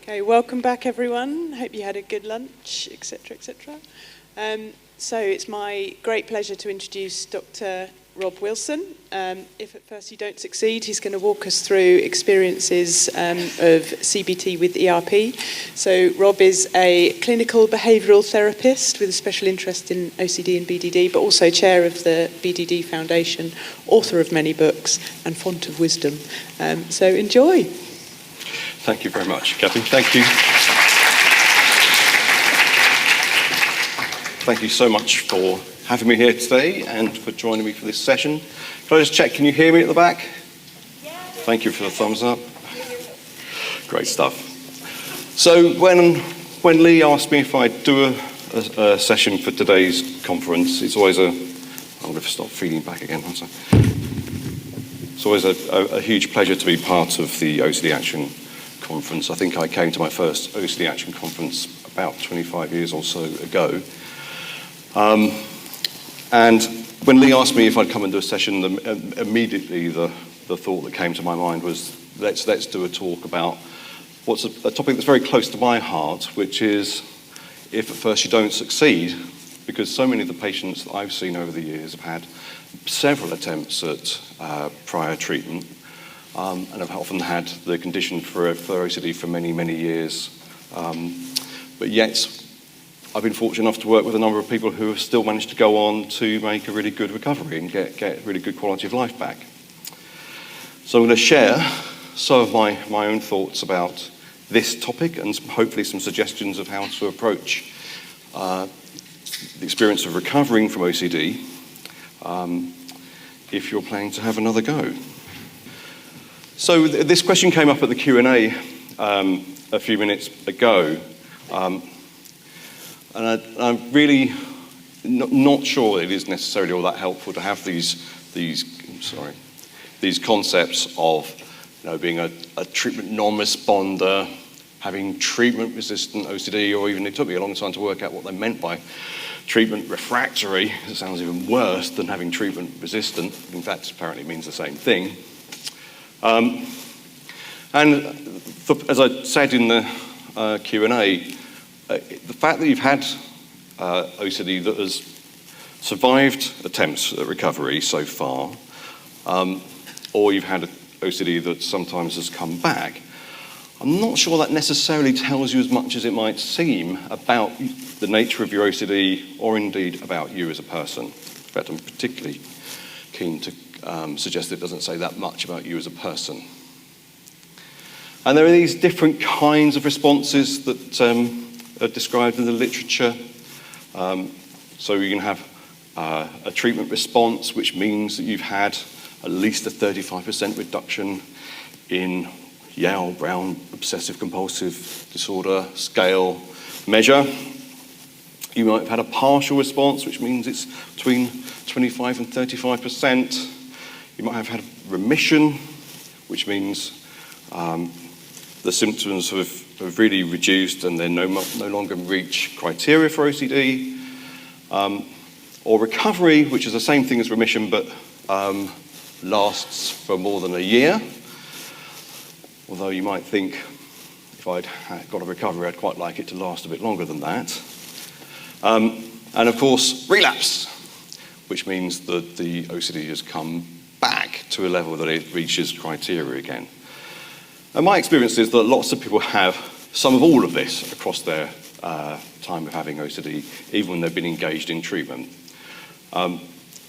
Okay, welcome back everyone. Hope you had a good lunch, etc., etc. So it's my great pleasure to introduce Dr. Rob Willson. If at first you don't succeed, he's going to walk us through experiences of CBT with ERP. So Rob is a clinical behavioural therapist with a special interest in OCD and BDD, but also chair of the BDD Foundation, author of many books, and font of wisdom. So enjoy. Thank you very much, Kathy. Thank you. Thank you so much for having me here today and for joining me for this session. Can I just check, can you hear me at the back? Yeah. Thank you for the thumbs up. Great stuff. So when Lee asked me if I'd do a session for today's conference, it's always I'm going to stop feeding back again. It's always a huge pleasure to be part of the OCD Action Conference. I think I came to my first OCD Action Conference about 25 years or so ago. And when Lee asked me if I'd come and do a session, immediately the thought that came to my mind was, let's do a talk about what's a topic that's very close to my heart, which is if at first you don't succeed, because so many of the patients that I've seen over the years have had several attempts at prior treatment, and have often had the condition for OCD for many, many years. But yet, I've been fortunate enough to work with a number of people who have still managed to go on to make a really good recovery and get really good quality of life back. So I'm going to share some of my own thoughts about this topic and hopefully some suggestions of how to approach the experience of recovering from OCD if you're planning to have another go. So this question came up at the Q&A a few minutes ago. And I'm really not sure it is necessarily all that helpful to have these concepts of being a treatment non-responder, having treatment-resistant OCD, or even it took me a long time to work out what they meant by treatment refractory. It sounds even worse than having treatment-resistant. In fact, apparently it means the same thing. As I said in the Q&A, the fact that you've had OCD that has survived attempts at recovery so far, or you've had OCD that sometimes has come back, I'm not sure that necessarily tells you as much as it might seem about the nature of your OCD, or indeed about you as a person. In fact, I'm particularly keen to suggest it doesn't say that much about you as a person. And there are these different kinds of responses that are described in the literature. So you can have a treatment response, which means that you've had at least a 35% reduction in Yale-Brown Obsessive Compulsive Disorder scale measure. You might have had a partial response, which means it's between 25 and 35%. You might have had remission, which means the symptoms have really reduced and they no longer reach criteria for OCD. Or recovery, which is the same thing as remission, but lasts for more than a year. Although you might think, if I'd got a recovery, I'd quite like it to last a bit longer than that. And of course, relapse, which means that the OCD has come back to a level that it reaches criteria again. And my experience is that lots of people have some of all of this across their time of having OCD, even when they've been engaged in treatment. And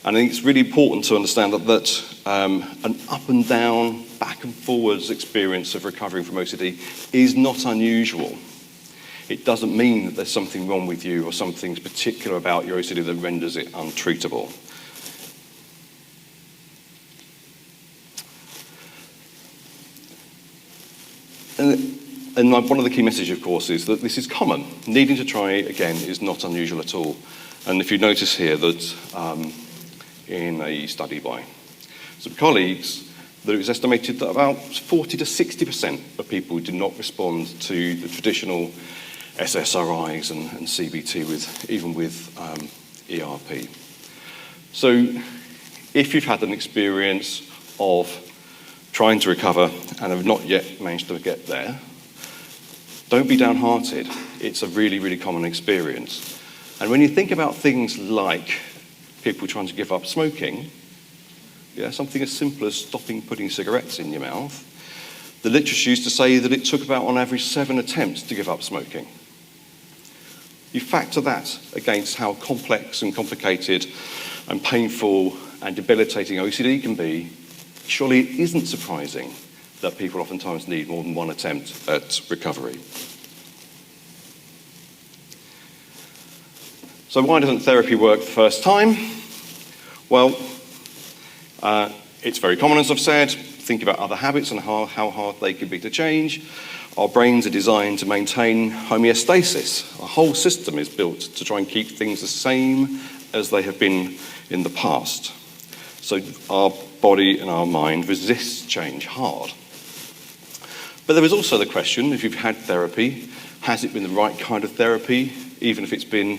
I think it's really important to understand that an up and down, back and forwards experience of recovering from OCD is not unusual. It doesn't mean that there's something wrong with you or something particular about your OCD that renders it untreatable. And one of the key messages, of course, is that this is common. Needing to try again is not unusual at all. And if you notice here that in a study by some colleagues, that it was estimated that about 40 to 60% of people did not respond to the traditional SSRIs and CBT even with ERP. So if you've had an experience of trying to recover and have not yet managed to get there, Don't be downhearted. It's a really, really common experience. And when you think about things like people trying to give up smoking, something as simple as stopping putting cigarettes in your mouth, the literature used to say that it took about, on average, 7 attempts to give up smoking. You factor that against how complex and complicated and painful and debilitating OCD can be, surely it isn't surprising that people oftentimes need more than one attempt at recovery. So why doesn't therapy work the first time? Well, it's very common, as I've said. Think about other habits and how hard they can be to change. Our brains are designed to maintain homeostasis. Our whole system is built to try and keep things the same as they have been in the past. So our body and our mind resists change hard. But there is also the question, if you've had therapy, has it been the right kind of therapy? Even if it's been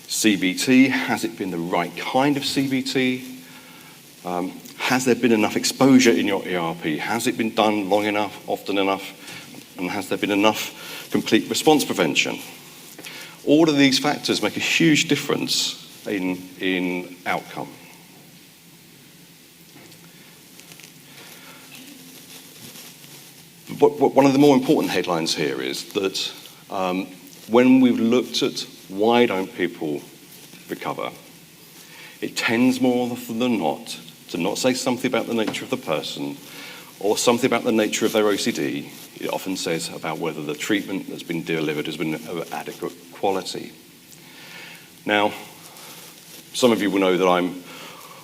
CBT, has it been the right kind of CBT? Has there been enough exposure in your ERP? Has it been done long enough, often enough? And has there been enough complete response prevention? All of these factors make a huge difference in outcome. One of the more important headlines here is that when we've looked at why don't people recover, it tends more often than not to not say something about the nature of the person or something about the nature of their OCD. It often says about whether the treatment that's been delivered has been of adequate quality. Now, some of you will know that I'm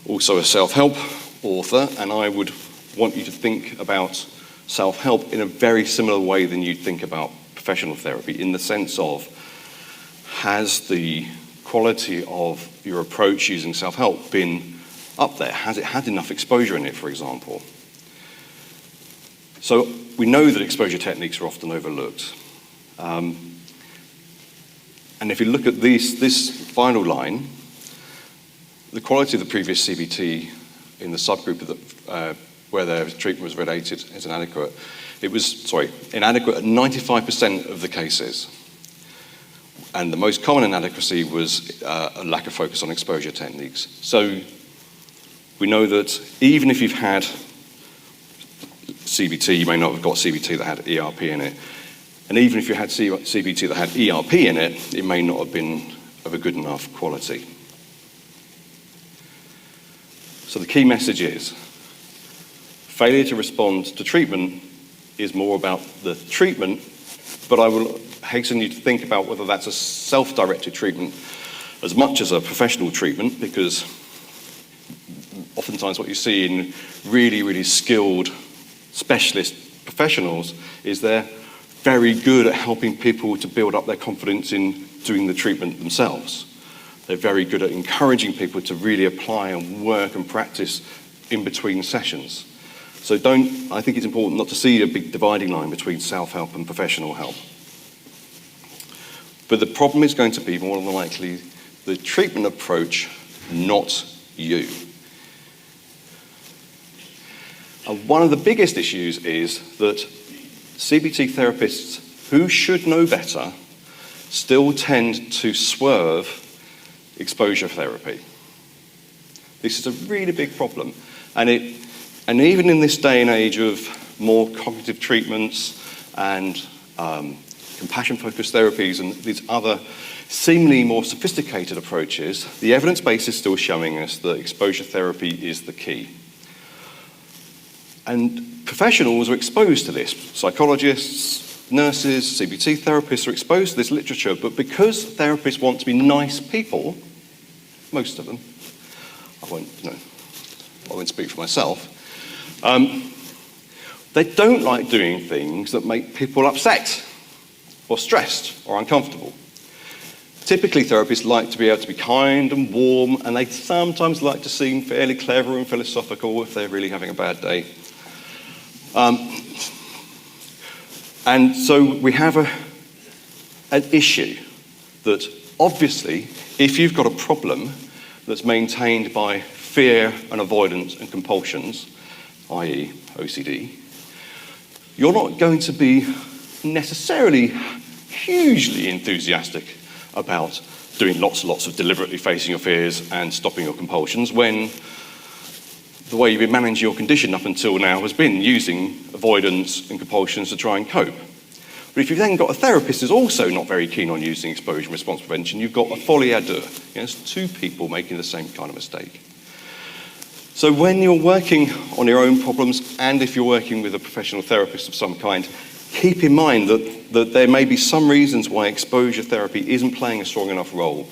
also a self-help author, and I would want you to think about self-help in a very similar way than you'd think about professional therapy, in the sense of, has the quality of your approach using self-help been up there? Has it had enough exposure in it, for example? So we know that exposure techniques are often overlooked. And if you look at this final line, the quality of the previous CBT in the subgroup of where their treatment was related is inadequate. It was, inadequate at 95% of the cases. And the most common inadequacy was a lack of focus on exposure techniques. So we know that even if you've had CBT, you may not have got CBT that had ERP in it. And even if you had CBT that had ERP in it, it may not have been of a good enough quality. So the key message is, failure to respond to treatment is more about the treatment, but I will hasten you to think about whether that's a self-directed treatment as much as a professional treatment, because oftentimes what you see in really, really skilled specialist professionals is they're very good at helping people to build up their confidence in doing the treatment themselves. They're very good at encouraging people to really apply and work and practice in between sessions. So I think it's important not to see a big dividing line between self-help and professional help. But the problem is going to be more than likely the treatment approach, not you. And one of the biggest issues is that CBT therapists who should know better still tend to swerve exposure therapy. This is a really big problem. And even in this day and age of more cognitive treatments and compassion-focused therapies and these other seemingly more sophisticated approaches, the evidence base is still showing us that exposure therapy is the key. And professionals are exposed to this. Psychologists, nurses, CBT therapists are exposed to this literature, but because therapists want to be nice people, most of them, I won't speak for myself, they don't like doing things that make people upset or stressed or uncomfortable. Typically, therapists like to be able to be kind and warm, and they sometimes like to seem fairly clever and philosophical if they're really having a bad day. And so we have an issue that obviously, if you've got a problem that's maintained by fear and avoidance and compulsions, i.e. OCD, you're not going to be necessarily hugely enthusiastic about doing lots and lots of deliberately facing your fears and stopping your compulsions, when the way you've been managing your condition up until now has been using avoidance and compulsions to try and cope. But if you've then got a therapist who's also not very keen on using exposure and response prevention, you've got a folie à deux. It's two people making the same kind of mistake. So when you're working on your own problems, and if you're working with a professional therapist of some kind, keep in mind that there may be some reasons why exposure therapy isn't playing a strong enough role.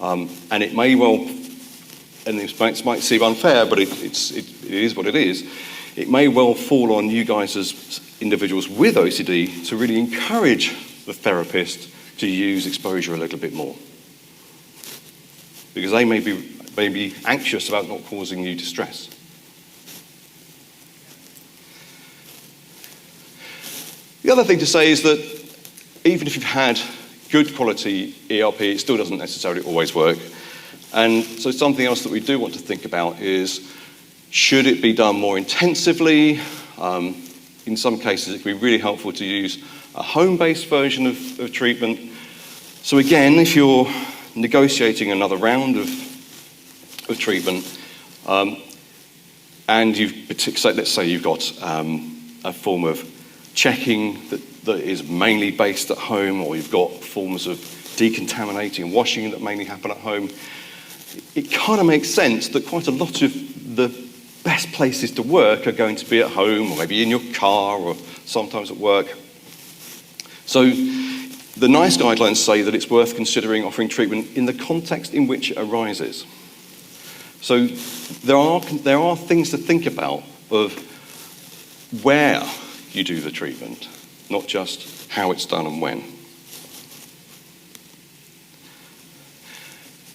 And it may well, and this might seem unfair, but it is what it is. It may well fall on you guys as individuals with OCD to really encourage the therapist to use exposure a little bit more. Because they may be anxious about not causing you distress. The other thing to say is that even if you've had good quality ERP, it still doesn't necessarily always work. And so something else that we do want to think about is, should it be done more intensively? In some cases, it can be really helpful to use a home-based version of treatment. So again, if you're negotiating another round of treatment, and let's say you've got a form of checking that is mainly based at home, or you've got forms of decontaminating and washing that mainly happen at home, it kind of makes sense that quite a lot of the best places to work are going to be at home, or maybe in your car, or sometimes at work. So the NICE guidelines say that it's worth considering offering treatment in the context in which it arises. So there are things to think about of where you do the treatment, not just how it's done and when.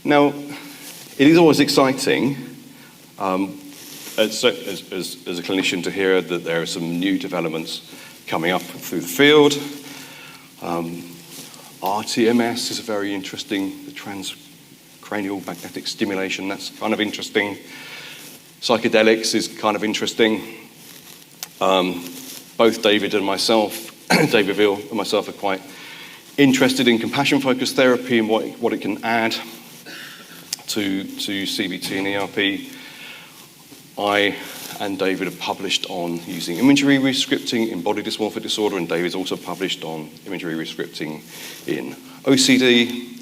Now, it is always exciting as a clinician to hear that there are some new developments coming up through the field. RTMS is very interesting, the transcranial magnetic stimulation, that's kind of interesting. Psychedelics is kind of interesting. Both David and myself, David Veal and myself, are quite interested in compassion-focused therapy and what it can add to CBT and ERP. I and David have published on using imagery rescripting in body dysmorphic disorder, and David's also published on imagery rescripting in OCD.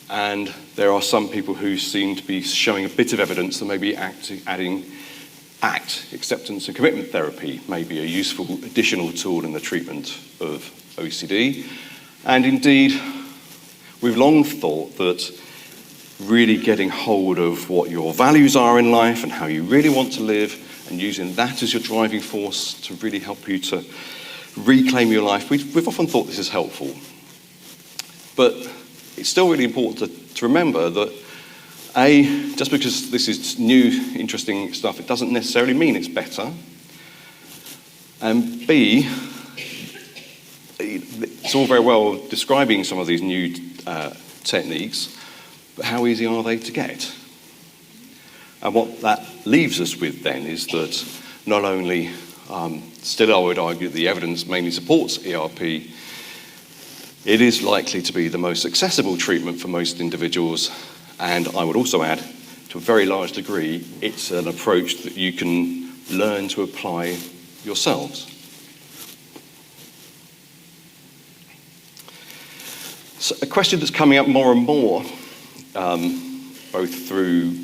And there are some people who seem to be showing a bit of evidence that maybe adding ACT, acceptance and commitment therapy, may be a useful additional tool in the treatment of OCD. And indeed, we've long thought that really getting hold of what your values are in life and how you really want to live, and using that as your driving force to really help you to reclaim your life. We've often thought this is helpful. But it's still really important to remember that A, just because this is new, interesting stuff, it doesn't necessarily mean it's better. And B, it's all very well describing some of these new techniques, but how easy are they to get? And what that leaves us with then is that not only, still I would argue the evidence mainly supports ERP, it is likely to be the most accessible treatment for most individuals, and I would also add, to a very large degree, it's an approach that you can learn to apply yourselves. So a question that's coming up more and more, both through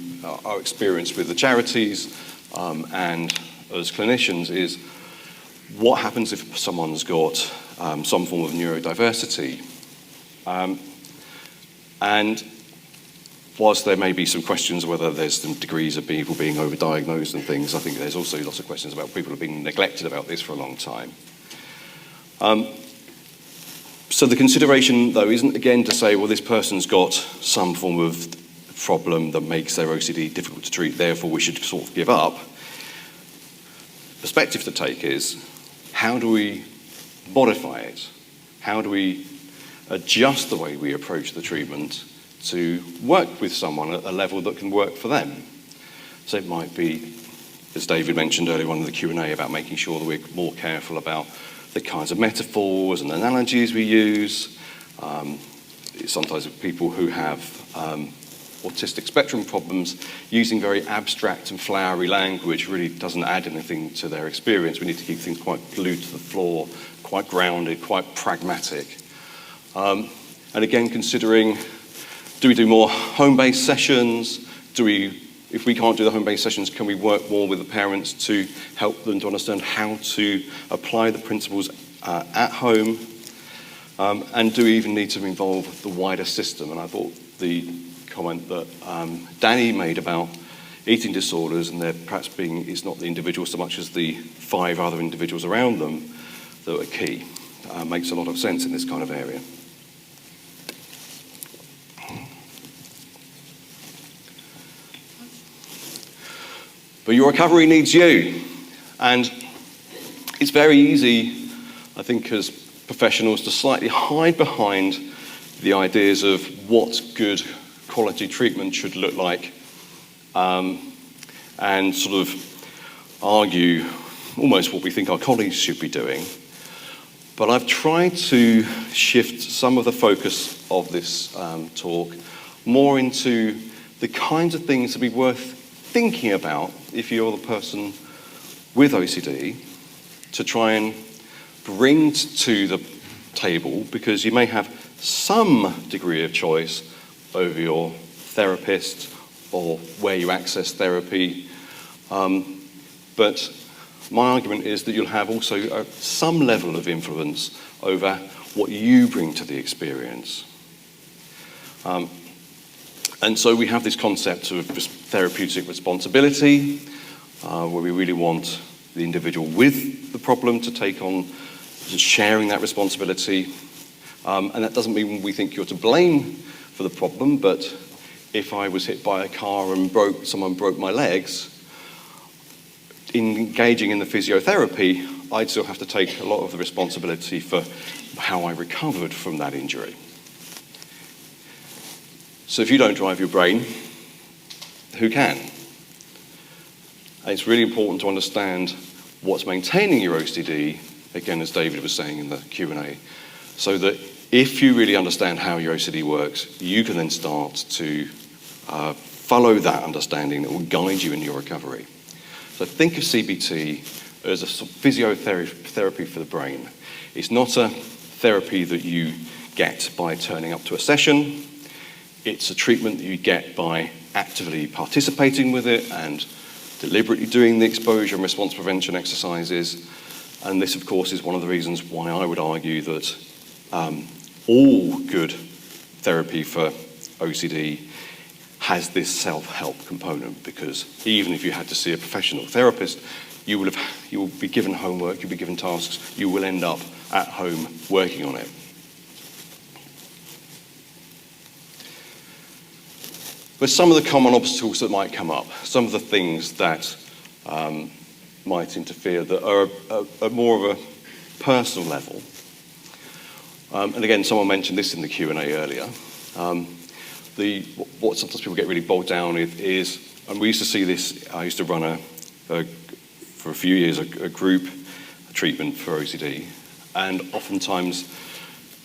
our experience with the charities and as clinicians, is what happens if someone's got some form of neurodiversity? And whilst there may be some questions whether there's some degrees of people being overdiagnosed and things, I think there's also lots of questions about people who have been neglected about this for a long time. So the consideration, though, isn't again to say, well, this person's got some form of problem that makes their OCD difficult to treat, therefore we should sort of give up. Perspective to take is, how do we modify it? How do we adjust the way we approach the treatment to work with someone at a level that can work for them? So it might be, as David mentioned earlier on in the Q&A, about making sure that we're more careful about the kinds of metaphors and analogies we use. Sometimes with people who have autistic spectrum problems, using very abstract and flowery language really doesn't add anything to their experience. We need to keep things quite glued to the floor, quite grounded, quite pragmatic. And again, considering, do we do more home-based sessions? If we can't do the home-based sessions, can we work more with the parents to help them to understand how to apply the principles at home? And do we even need to involve the wider system? And I thought the comment that Danny made about eating disorders and there perhaps being, it's not the individual so much as the 5 other individuals around them that are key. Makes a lot of sense in this kind of area. But your recovery needs you. And it's very easy, I think, as professionals to slightly hide behind the ideas of what good quality treatment should look like, and sort of argue almost what we think our colleagues should be doing. But I've tried to shift some of the focus of this talk more into the kinds of things that would be worth thinking about if you're the person with OCD, to try and bring to the table, because you may have some degree of choice over your therapist or where you access therapy. But my argument is that you'll have also some level of influence over what you bring to the experience. And so we have this concept of therapeutic responsibility, where we really want the individual with the problem to take on sharing that responsibility. And that doesn't mean we think you're to blame for the problem, but if I was hit by a car and someone broke my legs, in engaging in the physiotherapy, I'd still have to take a lot of the responsibility for how I recovered from that injury. So if you don't drive your brain, who can? And it's really important to understand what's maintaining your OCD, again, as David was saying in the Q&A, so that if you really understand how your OCD works, you can then start to follow that understanding that will guide you in your recovery. So think of CBT as a physiotherapy for the brain. It's not a therapy that you get by turning up to a session. It's a treatment that you get by actively participating with it and deliberately doing the exposure and response prevention exercises. And this, of course, is one of the reasons why I would argue that all good therapy for OCD has this self-help component, because even if you had to see a professional therapist, you will be given homework, you'll be given tasks, you will end up at home working on it. But some of the common obstacles that might come up, some of the things that might interfere that are more of a personal level. And again, someone mentioned this in the Q&A earlier. What sometimes people get really bogged down with is, and we used to see this, I used to run for a few years, a group treatment for OCD, and oftentimes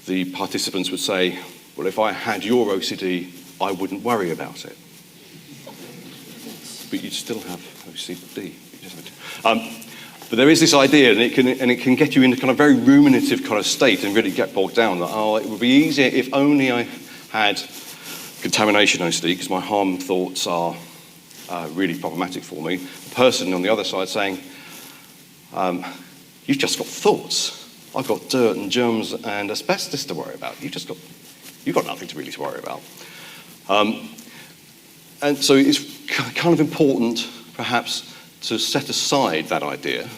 the participants would say, well, if I had your OCD, I wouldn't worry about it. But you'd still have OCD. But there is this idea, and it can get you into kind of very ruminative kind of state and really get bogged down that, it would be easier if only I had contamination OCD, because my harm thoughts are really problematic for me. The person on the other side saying, you've just got thoughts. I've got dirt and germs and asbestos to worry about. You've got nothing to really worry about. And so it's kind of important, perhaps, to set aside that idea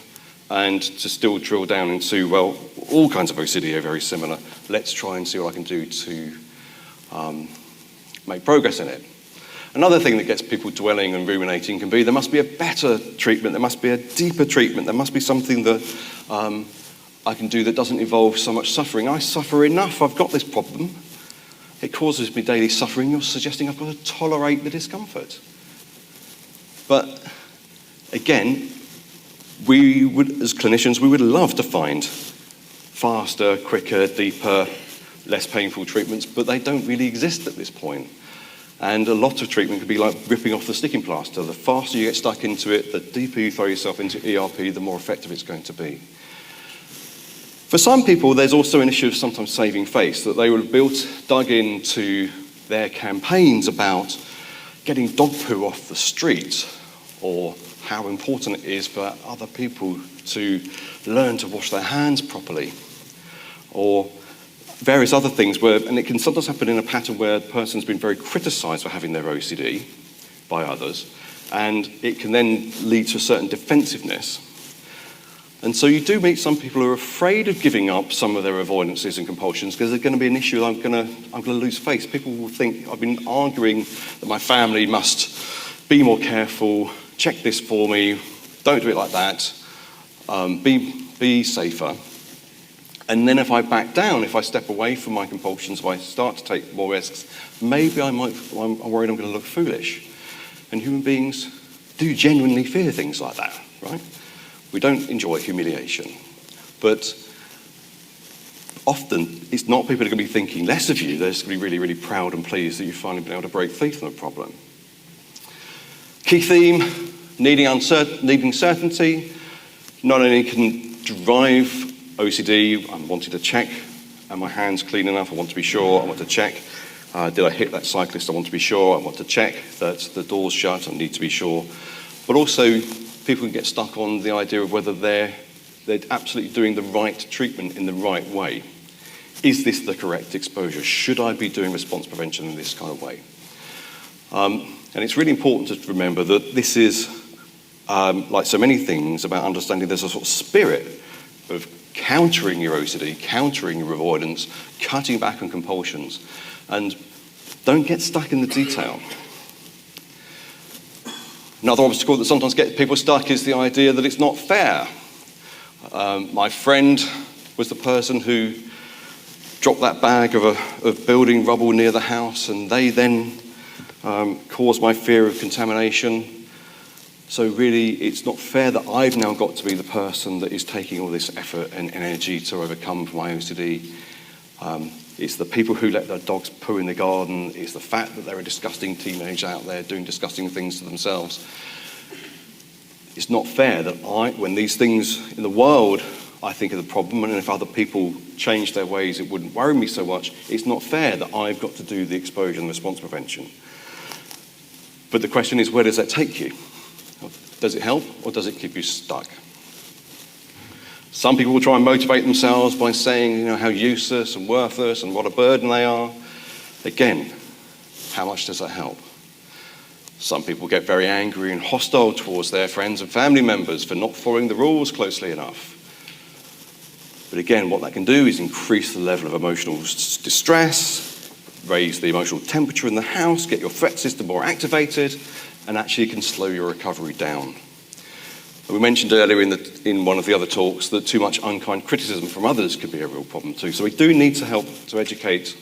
and to still drill down into, well, all kinds of OCD are very similar. Let's try and see what I can do to make progress in it. Another thing that gets people dwelling and ruminating can be there must be a better treatment, there must be a deeper treatment, there must be something that I can do that doesn't involve so much suffering. I suffer enough, I've got this problem. It causes me daily suffering. You're suggesting I've got to tolerate the discomfort. But again, we would, as clinicians, we would love to find faster, quicker, deeper, less painful treatments, but they don't really exist at this point. And a lot of treatment could be like ripping off the sticking plaster. The faster you get stuck into it, the deeper you throw yourself into ERP, the more effective it's going to be. For some people, there's also an issue of sometimes saving face, that they will have dug into their campaigns about getting dog poo off the street, or how important it is for other people to learn to wash their hands properly, or various other things and it can sometimes happen in a pattern where the person's been very criticised for having their OCD by others, and it can then lead to a certain defensiveness. And so you do meet some people who are afraid of giving up some of their avoidances and compulsions because there's going to be an issue I'm going to lose face. People will think I've been arguing that my family must be more careful, check this for me, don't do it like that, be safer. And then if I back down, if I step away from my compulsions, if I start to take more risks, maybe I'm worried I'm going to look foolish. And human beings do genuinely fear things like that, right? We don't enjoy humiliation. But often, it's not people are going to be thinking less of you. They're just going to be really, really proud and pleased that you've finally been able to break free from the problem. Key theme, needing certainty. Not only can drive OCD, I'm wanting to check, are my hands clean enough? I want to be sure, I want to check. Did I hit that cyclist? I want to be sure, I want to check that the door's shut, I need to be sure. But also, people can get stuck on the idea of whether they're absolutely doing the right treatment in the right way. Is this the correct exposure? Should I be doing response prevention in this kind of way? And it's really important to remember that this is, like so many things, about understanding there's a sort of spirit of countering your OCD, countering your avoidance, cutting back on compulsions, and don't get stuck in the detail. Another obstacle that sometimes gets people stuck is the idea that it's not fair. My friend was the person who dropped that bag of building rubble near the house, and they then caused my fear of contamination. So really, it's not fair that I've now got to be the person that is taking all this effort and energy to overcome my OCD. It's the people who let their dogs poo in the garden. It's the fact that there are disgusting teenagers out there doing disgusting things to themselves. It's not fair that when these things in the world I think are the problem, and if other people change their ways, it wouldn't worry me so much. It's not fair that I've got to do the exposure and response prevention. But the question is, where does that take you? Does it help, or does it keep you stuck? Some people will try and motivate themselves by saying, how useless and worthless and what a burden they are. Again, how much does that help? Some people get very angry and hostile towards their friends and family members for not following the rules closely enough. But again, what that can do is increase the level of emotional distress, raise the emotional temperature in the house, get your threat system more activated, and actually can slow your recovery down. We mentioned earlier in one of the other talks that too much unkind criticism from others could be a real problem too. So we do need to help to educate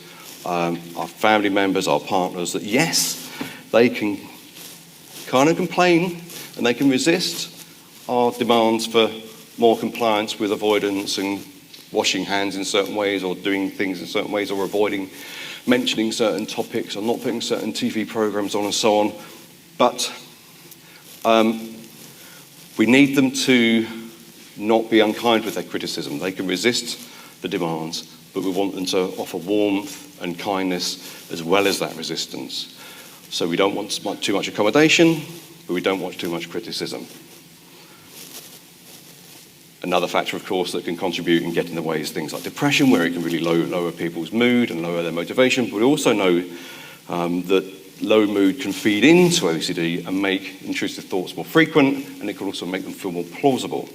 our family members, our partners, that yes, they can kind of complain and they can resist our demands for more compliance with avoidance and washing hands in certain ways, or doing things in certain ways, or avoiding mentioning certain topics, or not putting certain TV programs on and so on. But we need them to not be unkind with their criticism. They can resist the demands, but we want them to offer warmth and kindness as well as that resistance. So we don't want too much accommodation, but we don't want too much criticism. Another factor, of course, that can contribute and get in the way is things like depression, where it can really lower people's mood and lower their motivation. But we also know that low mood can feed into OCD and make intrusive thoughts more frequent, and it can also make them feel more plausible.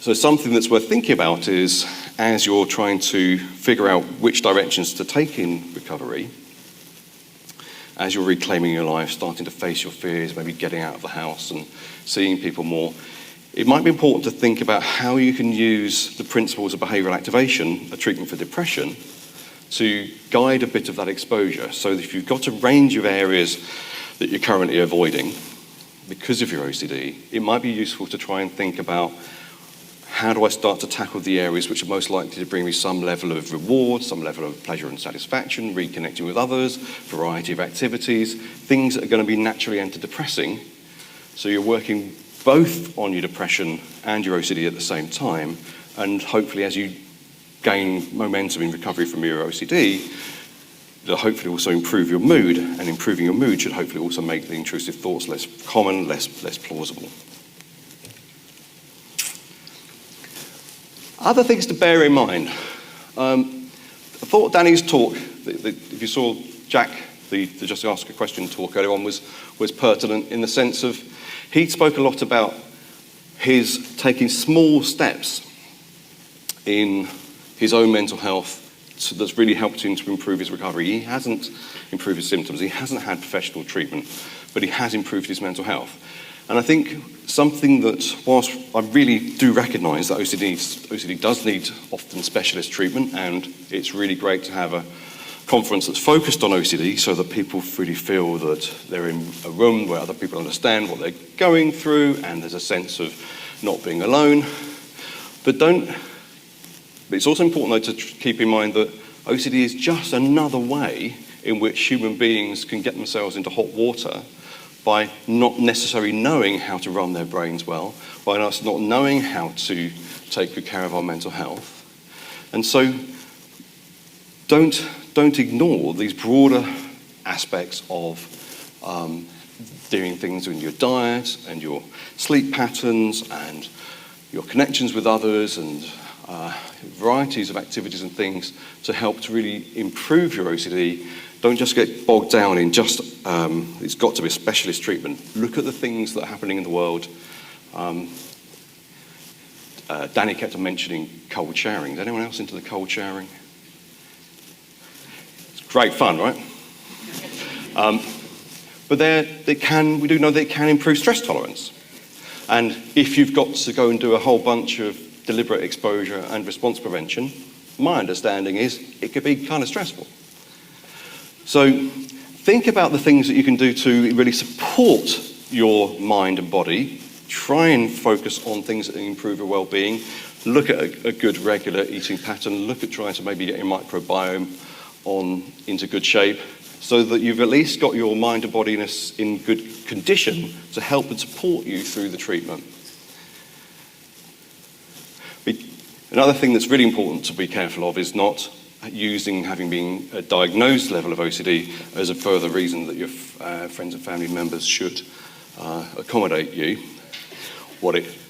So something that's worth thinking about is, as you're trying to figure out which directions to take in recovery, as you're reclaiming your life, starting to face your fears, maybe getting out of the house and seeing people more, it might be important to think about how you can use the principles of behavioural activation, a treatment for depression, to guide a bit of that exposure. So if you've got a range of areas that you're currently avoiding because of your OCD, it might be useful to try and think about how do I start to tackle the areas which are most likely to bring me some level of reward, some level of pleasure and satisfaction, reconnecting with others, variety of activities, things that are going to be naturally antidepressing. So you're working both on your depression and your OCD at the same time, and hopefully as you gain momentum in recovery from your OCD, that'll hopefully also improve your mood, and improving your mood should hopefully also make the intrusive thoughts less common, less plausible. Other things to bear in mind. I thought Danny's talk, if you saw Jack, the Just Ask a Question talk earlier on, was pertinent in the sense of he spoke a lot about his taking small steps in his own mental health that's really helped him to improve his recovery. He hasn't improved his symptoms, he hasn't had professional treatment, but he has improved his mental health. And I think something that, whilst I really do recognise that OCD does need often specialist treatment, and it's really great to have a conference that's focused on OCD so that people really feel that they're in a room where other people understand what they're going through and there's a sense of not being alone. But it's also important though to keep in mind that OCD is just another way in which human beings can get themselves into hot water by not necessarily knowing how to run their brains well, by us not knowing how to take good care of our mental health. And so don't ignore these broader aspects of doing things in your diet and your sleep patterns and your connections with others and varieties of activities and things to help to really improve your OCD. Don't just get bogged down in just, it's got to be a specialist treatment. Look at the things that are happening in the world. Danny kept on mentioning cold showering. Is anyone else into the cold showering? It's great fun, right? But we do know that it can improve stress tolerance. And if you've got to go and do a whole bunch of deliberate exposure and response prevention, my understanding is it could be kind of stressful. So think about the things that you can do to really support your mind and body. Try and focus on things that improve your well-being. Look at a good regular eating pattern. Look at trying to maybe get your microbiome into good shape so that you've at least got your mind and body in good condition to help and support you through the treatment. Another thing that's really important to be careful of is not using having been a diagnosed level of OCD as a further reason that your friends and family members should accommodate you.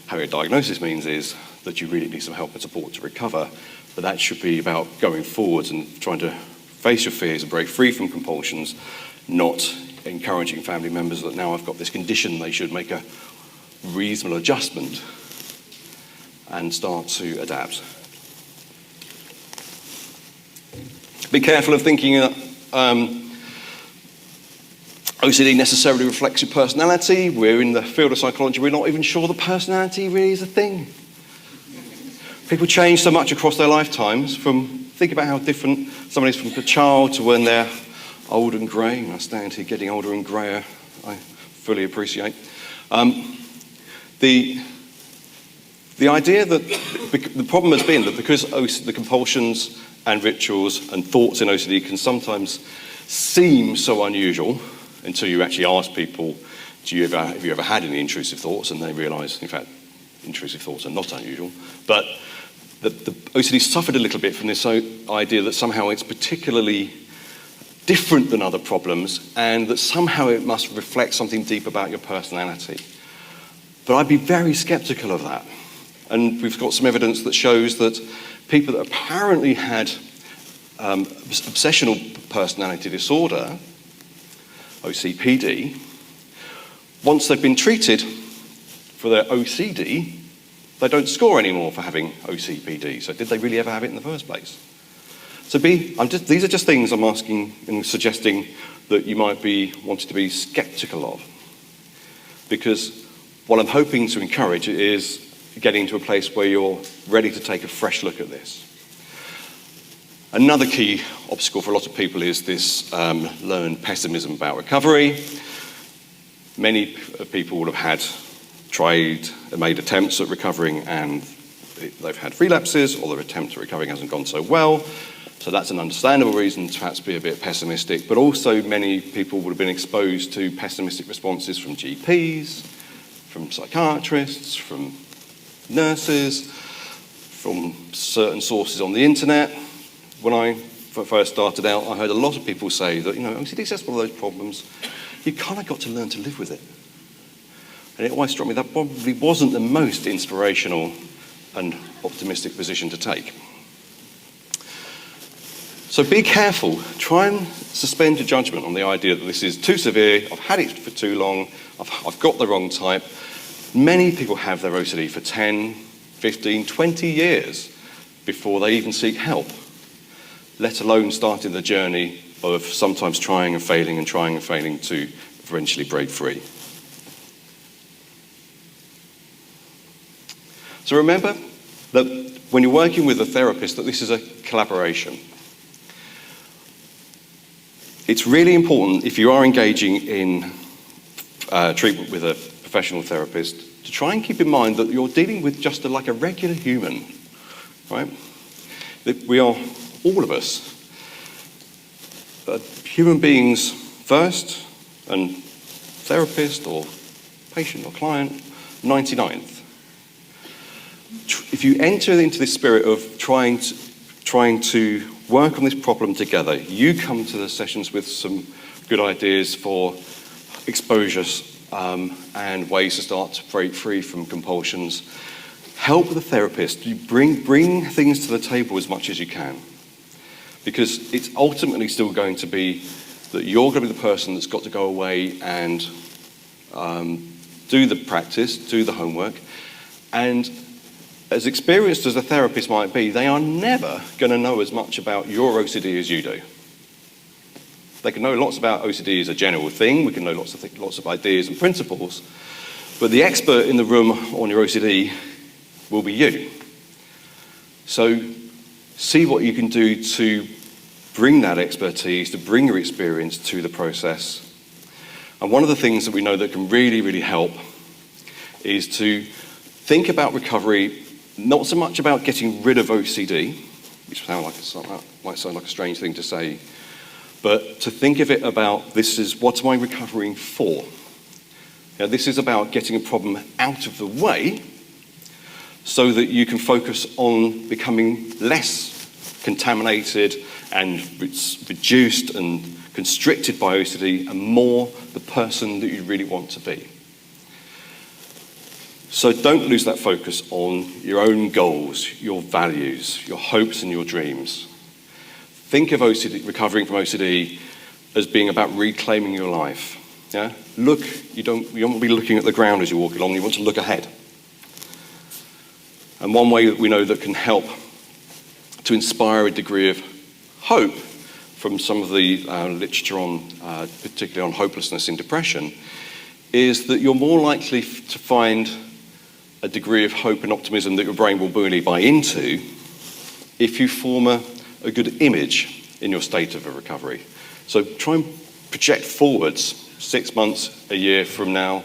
How a diagnosis means is that you really need some help and support to recover, but that should be about going forwards and trying to face your fears and break free from compulsions, not encouraging family members that now I've got this condition, they should make a reasonable adjustment and start to adapt. Be careful of thinking that OCD necessarily reflects your personality. We're in the field of psychology, we're not even sure that personality really is a thing. People change so much across their lifetimes. Think about how different someone is from a child to when they're old and grey. And I stand here getting older and greyer, I fully appreciate. The idea that the problem has been that because the compulsions and rituals and thoughts in OCD can sometimes seem so unusual until you actually ask people, have you ever had any intrusive thoughts? And they realise, in fact, intrusive thoughts are not unusual. But the OCD suffered a little bit from this idea that somehow it's particularly different than other problems and that somehow it must reflect something deep about your personality. But I'd be very sceptical of that. And we've got some evidence that shows that people that apparently had obsessional personality disorder, OCPD, once they've been treated for their OCD, they don't score anymore for having OCPD. So did they really ever have it in the first place? So these are just things I'm asking and suggesting that you might be wanting to be sceptical of. Because what I'm hoping to encourage is getting to a place where you're ready to take a fresh look at this. Another key obstacle for a lot of people is this learned pessimism about recovery. Many people would have tried and made attempts at recovering and they've had relapses or their attempt at recovering hasn't gone so well. So that's an understandable reason to perhaps be a bit pessimistic. But also many people would have been exposed to pessimistic responses from GPs, from psychiatrists, from nurses, from certain sources on the internet. When I first started out, I heard a lot of people say that, OCD has one of those problems. You kind of got to learn to live with it. And it always struck me that probably wasn't the most inspirational and optimistic position to take. So be careful. Try and suspend your judgment on the idea that this is too severe, I've had it for too long, I've got the wrong type. Many people have their OCD for 10, 15, 20 years before they even seek help, let alone starting the journey of sometimes trying and failing to eventually break free. So remember that when you're working with a therapist, that this is a collaboration. It's really important, if you are engaging in treatment with a professional therapist, to try and keep in mind that you're dealing with just like a regular human, right? That we are, all of us, human beings first, and therapist or patient or client, 99th. If you enter into this spirit of trying to work on this problem together, you come to the sessions with some good ideas for exposures and ways to start to break free from compulsions. Help the therapist. You bring things to the table as much as you can, because it's ultimately still going to be that you're going to be the person that's got to go away and do the practice, do the homework, and as experienced as a therapist might be, they are never going to know as much about your OCD as you do. They can know lots about OCD as a general thing. We can know lots of ideas and principles. But the expert in the room on your OCD will be you. So see what you can do to bring that expertise, to bring your experience to the process. And one of the things that we know that can really, really help is to think about recovery, not so much about getting rid of OCD, which might sound like a strange thing to say, but to think of it about, this is what am I recovering for? This is about getting a problem out of the way so that you can focus on becoming less contaminated and reduced and constricted by OCD and more the person that you really want to be. So don't lose that focus on your own goals, your values, your hopes and your dreams. Think of OCD, recovering from OCD, as being about reclaiming your life. Yeah? You don't want to be looking at the ground as you walk along, you want to look ahead. And one way that we know that can help to inspire a degree of hope from some of the literature on, particularly on hopelessness in depression, is that you're more likely to find a degree of hope and optimism that your brain will really buy into if you form a good image in your state of a recovery. So try and project forwards 6 months, a year from now.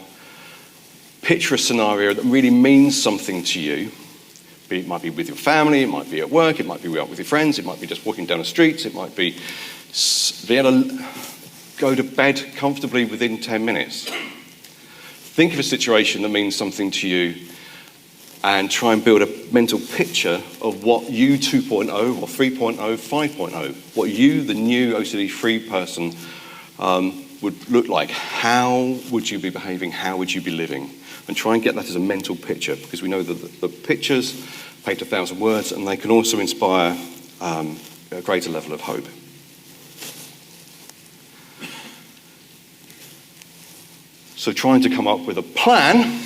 Picture a scenario that really means something to you. It might be with your family, it might be at work, it might be out with your friends, it might be just walking down the streets, it might be being able to go to bed comfortably within 10 minutes. Think of a situation that means something to you and try and build a mental picture of what you 2.0 or 3.0, 5.0, what you, the new OCD-free person, would look like. How would you be behaving? How would you be living? And try and get that as a mental picture, because we know that the pictures paint 1,000 words, and they can also inspire a greater level of hope. So trying to come up with a plan.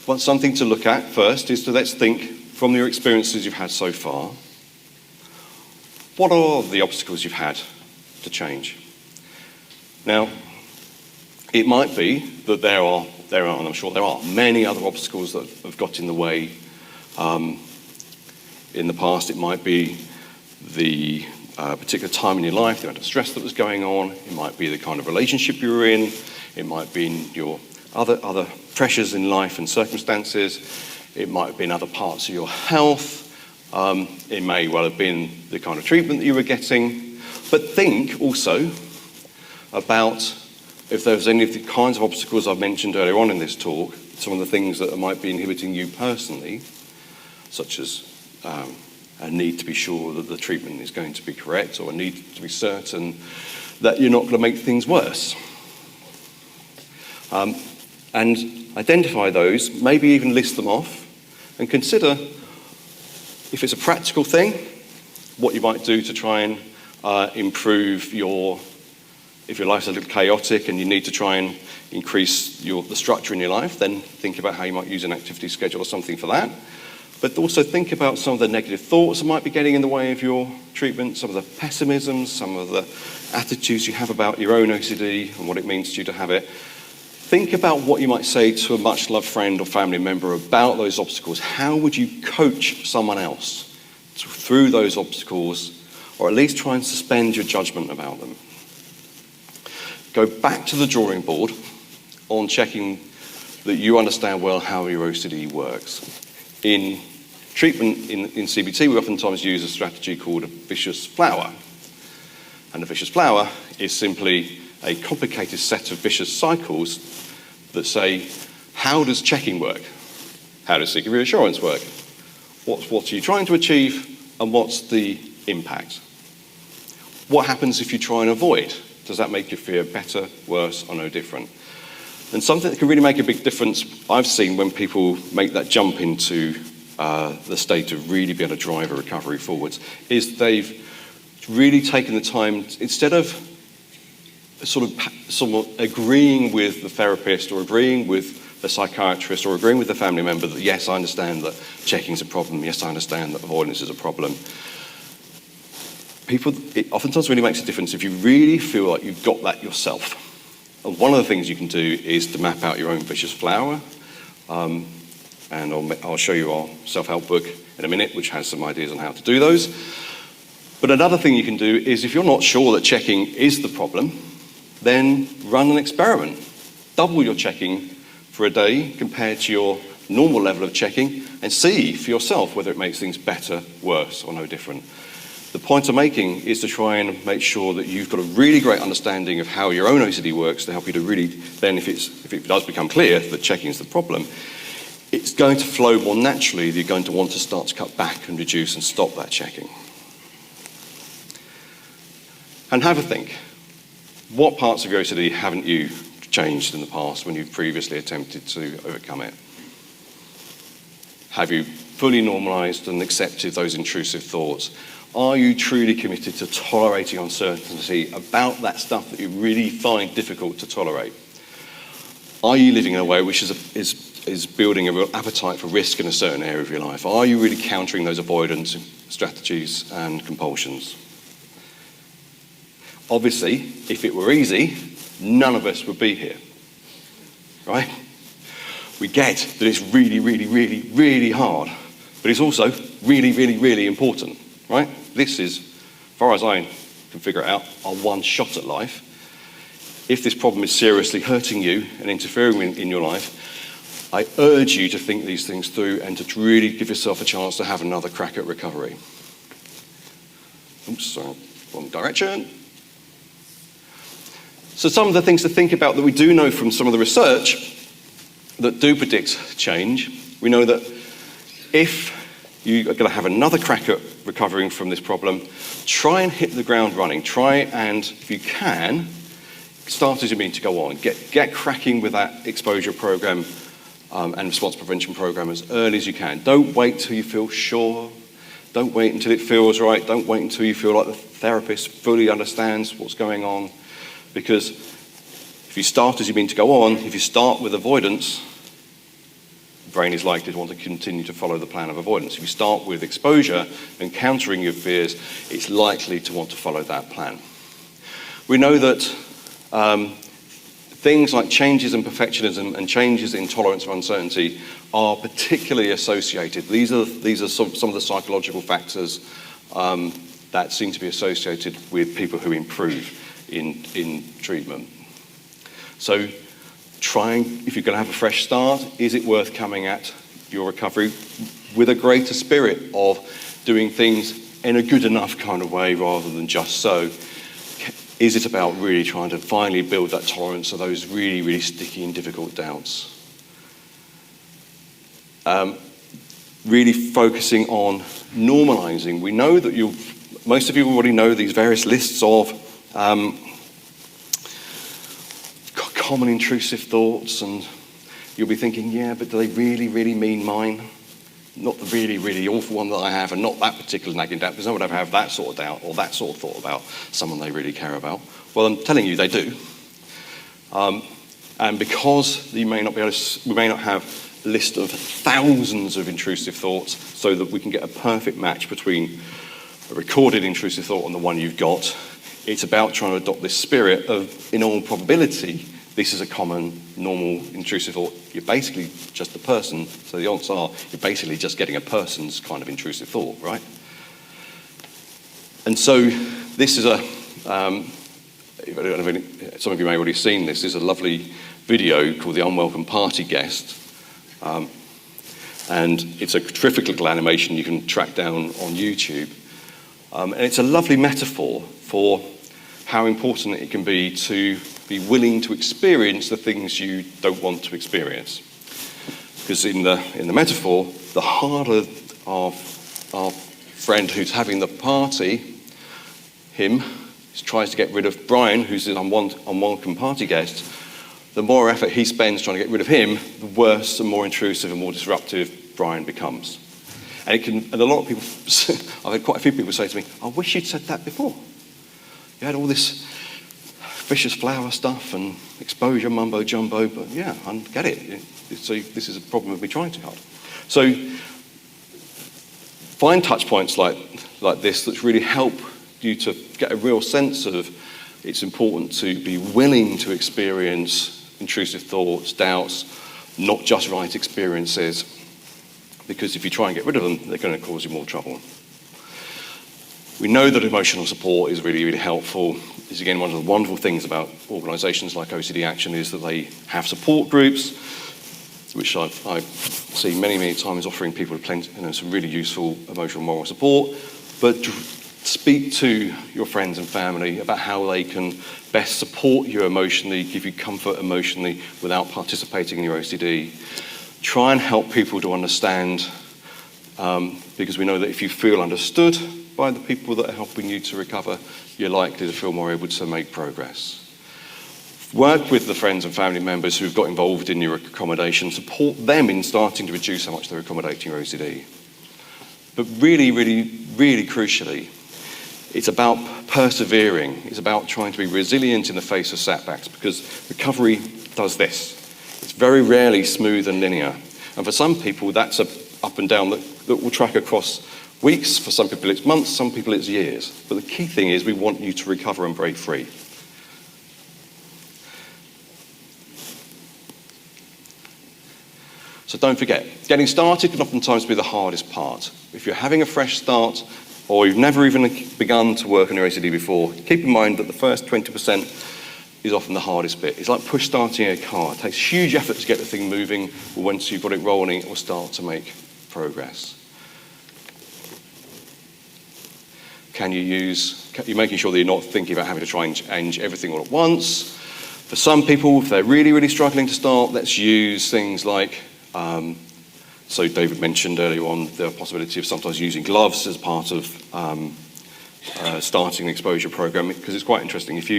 Well, something to look at first is to let's think from your experiences you've had so far. What are the obstacles you've had to change? Now, it might be that there are, and I'm sure there are, many other obstacles that have got in the way. In the past, it might be the particular time in your life, the amount of stress that was going on. It might be the kind of relationship you were in. It might be your other pressures in life and circumstances. It might have been other parts of your health. It may well have been the kind of treatment that you were getting. But think also about if there's any of the kinds of obstacles I've mentioned earlier on in this talk, some of the things that might be inhibiting you personally, such as a need to be sure that the treatment is going to be correct, or a need to be certain that you're not going to make things worse. And identify those, maybe even list them off, and consider, if it's a practical thing, what you might do to try and improve if your life's a little chaotic and you need to try and increase the structure in your life, then think about how you might use an activity schedule or something for that. But also think about some of the negative thoughts that might be getting in the way of your treatment, some of the pessimism, some of the attitudes you have about your own OCD and what it means to you to have it. Think about what you might say to a much-loved friend or family member about those obstacles. How would you coach someone else through those obstacles, or at least try and suspend your judgment about them? Go back to the drawing board on checking that you understand well how your OCD works. In treatment in CBT, we oftentimes use a strategy called a vicious flower. And a vicious flower is simply a complicated set of vicious cycles that say, how does checking work? How does seeking reassurance work? What are you trying to achieve, and what's the impact? What happens if you try and avoid? Does that make you feel better, worse, or no different? And something that can really make a big difference, I've seen when people make that jump into the state of really being able to drive a recovery forwards, is they've really taken the time, instead of sort of agreeing with the therapist or agreeing with the psychiatrist or agreeing with the family member that, yes, I understand that checking's a problem, yes, I understand that avoidance is a problem. It oftentimes really makes a difference if you really feel like you've got that yourself. And one of the things you can do is to map out your own vicious flower. And I'll show you our self-help book in a minute, which has some ideas on how to do those. But another thing you can do is, if you're not sure that checking is the problem, then run an experiment. Double your checking for a day compared to your normal level of checking, and see for yourself whether it makes things better, worse, or no different. The point I'm making is to try and make sure that you've got a really great understanding of how your own OCD works, to help you to really, then if it does become clear that checking is the problem, it's going to flow more naturally. You're going to want to start to cut back and reduce and stop that checking. And have a think. What parts of your OCD haven't you changed in the past when you've previously attempted to overcome it? Have you fully normalised and accepted those intrusive thoughts? Are you truly committed to tolerating uncertainty about that stuff that you really find difficult to tolerate? Are you living in a way which is building a real appetite for risk in a certain area of your life? Are you really countering those avoidance strategies and compulsions? Obviously, if it were easy, none of us would be here, right? We get that it's really, really, really, really hard, but it's also really, really, really important, right? This is, as far as I can figure it out, our one shot at life. If this problem is seriously hurting you and interfering in your life, I urge you to think these things through and to really give yourself a chance to have another crack at recovery. Oops, sorry, wrong direction. So some of the things to think about that we do know from some of the research that do predict change, we know that if you are going to have another crack at recovering from this problem, try and hit the ground running. Try and, if you can, start as you mean to go on. Get cracking with that exposure program and response prevention program as early as you can. Don't wait till you feel sure. Don't wait until it feels right. Don't wait until you feel like the therapist fully understands what's going on. Because if you start as you mean to go on, if you start with avoidance, the brain is likely to want to continue to follow the plan of avoidance. If you start with exposure and countering your fears, it's likely to want to follow that plan. We know that things like changes in perfectionism and changes in tolerance of uncertainty are particularly associated. These are some of the psychological factors that seem to be associated with people who improve in treatment. So if you're going to have a fresh start, is it worth coming at your recovery with a greater spirit of doing things in a good enough kind of way rather than just so? Is it about really trying to finally build that tolerance of those really, really sticky and difficult doubts? Really focusing on normalizing. We know that most of you already know these various lists of common intrusive thoughts, and you'll be thinking, yeah, but do they really, really mean mine? Not the really, really awful one that I have, and not that particular nagging doubt, because no one would ever have that sort of doubt or that sort of thought about someone they really care about. Well, I'm telling you, they do. And because we may not have a list of thousands of intrusive thoughts so that we can get a perfect match between a recorded intrusive thought and the one you've got, it's about trying to adopt this spirit of, in all probability, this is a common, normal, intrusive thought. You're basically just a person. So the odds are you're basically just getting a person's kind of intrusive thought, right? And so this is some of you may have already seen this. This is a lovely video called The Unwelcome Party Guest. And it's a terrific little animation you can track down on YouTube. And it's a lovely metaphor for how important it can be to be willing to experience the things you don't want to experience. Because in the metaphor, the harder our friend who's having the party, him, tries to get rid of Brian, who's an unwelcome party guest, the more effort he spends trying to get rid of him, the worse and more intrusive and more disruptive Brian becomes. And a lot of people, I've had quite a few people say to me, I wish you'd said that before. You had all this vicious flower stuff and exposure mumbo jumbo, but yeah, I get it. So this is a problem of me trying too hard. So find touch points like this that really help you to get a real sense of it's important to be willing to experience intrusive thoughts, doubts, not just right experiences, because if you try and get rid of them, they're going to cause you more trouble. We know that emotional support is really, really helpful. It's again one of the wonderful things about organisations like OCD Action is that they have support groups, which I've seen many, many times offering people some really useful emotional moral support. But speak to your friends and family about how they can best support you emotionally, give you comfort emotionally without participating in your OCD. Try and help people to understand, because we know that if you feel understood by the people that are helping you to recover, you're likely to feel more able to make progress. Work with the friends and family members who've got involved in your accommodation, support them in starting to reduce how much they're accommodating your OCD. But really, really, really crucially, it's about persevering. It's about trying to be resilient in the face of setbacks, because recovery does this. It's very rarely smooth and linear. And for some people, that's a up and down that will track across weeks. For some people, it's months. Some people, it's years. But the key thing is we want you to recover and break free. So don't forget, getting started can oftentimes be the hardest part. If you're having a fresh start, or you've never even begun to work on your OCD before, keep in mind that the first 20% is often the hardest bit. It's like push starting a car. It takes huge effort to get the thing moving, but once you've got it rolling, it will start to make progress. You're making sure that you're not thinking about having to try and change everything all at once. For some people, if they're really, really struggling to start, let's use things like, so David mentioned earlier on the possibility of sometimes using gloves as part of starting an exposure program, because it's quite interesting. If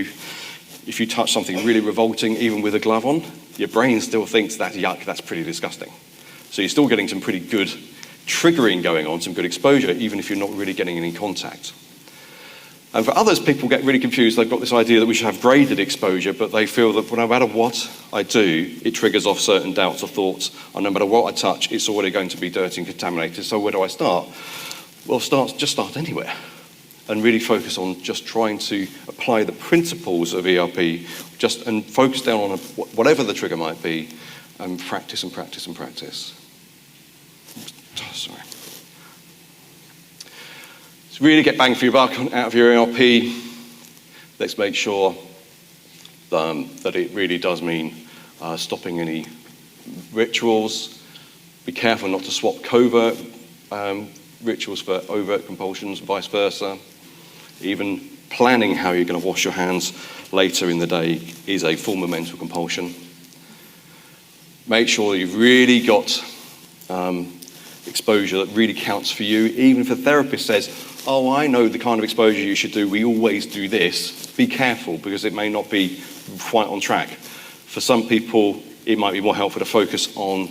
you touch something really revolting, even with a glove on, your brain still thinks that's yuck, that's pretty disgusting. So you're still getting some pretty good triggering going on, some good exposure, even if you're not really getting any contact. And for others, people get really confused. They've got this idea that we should have graded exposure, but they feel that no matter what I do, it triggers off certain doubts or thoughts, and no matter what I touch, it's already going to be dirty and contaminated. So where do I start? Well, just start anywhere, and really focus on just trying to apply the principles of ERP, and focus down on whatever the trigger might be, and practice and practice and practice. Sorry. So really get bang for your buck out of your ERP. Let's make sure that it really does mean stopping any rituals, Be careful not to swap covert rituals for overt compulsions, vice versa. Even planning how you're going to wash your hands later in the day is a form of mental compulsion. Make sure you've really got exposure that really counts for you. Even if a therapist says, oh, I know the kind of exposure you should do, we always do this, be careful because it may not be quite on track. For some people, it might be more helpful to focus on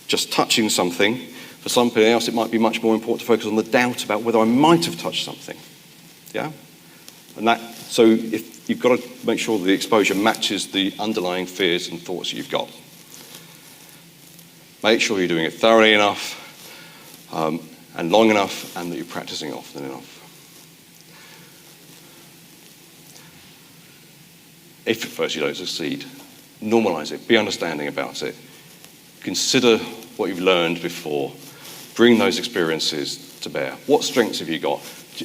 just touching something. For somebody else, it might be much more important to focus on the doubt about whether I might have touched something. Yeah? So if you've got to make sure that the exposure matches the underlying fears and thoughts you've got. Make sure you're doing it thoroughly enough and long enough, and that you're practicing often enough. If at first you don't succeed, normalize it, be understanding about it. Consider what you've learned before. Bring those experiences to bear. What strengths have you got?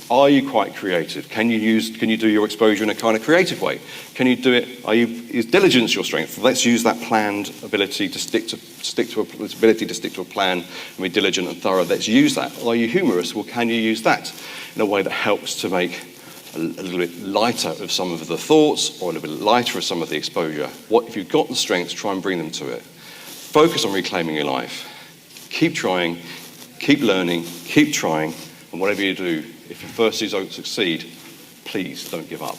Are you quite creative? Can you do your exposure in a kind of creative way? Can you do it? Is diligence your strength? Let's use that planned ability to stick to a plan and be diligent and thorough. Let's use that. Are you humorous? Well, can you use that in a way that helps to make a little bit lighter of some of the thoughts or a little bit lighter of some of the exposure? What if you've got the strengths? Try and bring them to it. Focus on reclaiming your life. Keep trying, keep learning, keep trying, and whatever you do, if at first you don't succeed, please don't give up.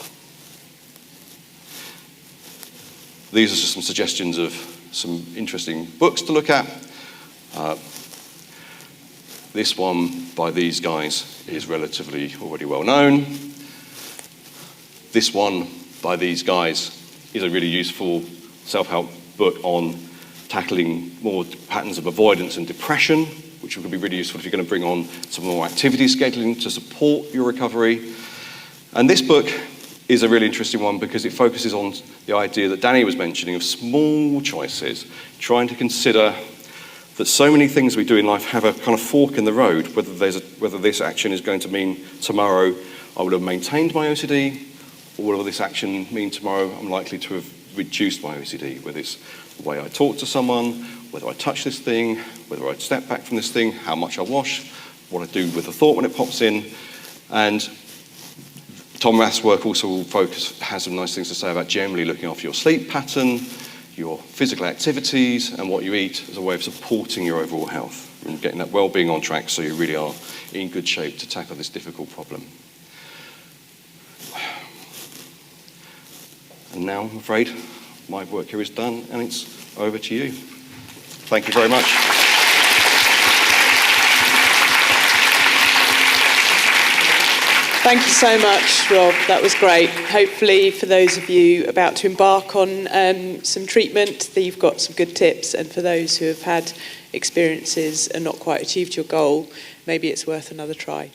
These are just some suggestions of some interesting books to look at. This one by these guys is relatively already well known. This one by these guys is a really useful self-help book on tackling more patterns of avoidance and depression, which would be really useful if you're going to bring on some more activity scheduling to support your recovery. And this book is a really interesting one because it focuses on the idea that Danny was mentioning of small choices, trying to consider that so many things we do in life have a kind of fork in the road, whether this action is going to mean tomorrow I will have maintained my OCD, or whether this action mean tomorrow I'm likely to have reduced my OCD, whether it's the way I talk to someone, whether I touch this thing, whether I step back from this thing, how much I wash, what I do with the thought when it pops in. And Tom Rath's work also has some nice things to say about generally looking after your sleep pattern, your physical activities, and what you eat as a way of supporting your overall health and getting that well-being on track so you really are in good shape to tackle this difficult problem. And now, I'm afraid, my work here is done, and it's over to you. Thank you very much. Thank you so much, Rob. That was great. Hopefully, for those of you about to embark on some treatment, that you've got some good tips. And for those who have had experiences and not quite achieved your goal, maybe it's worth another try.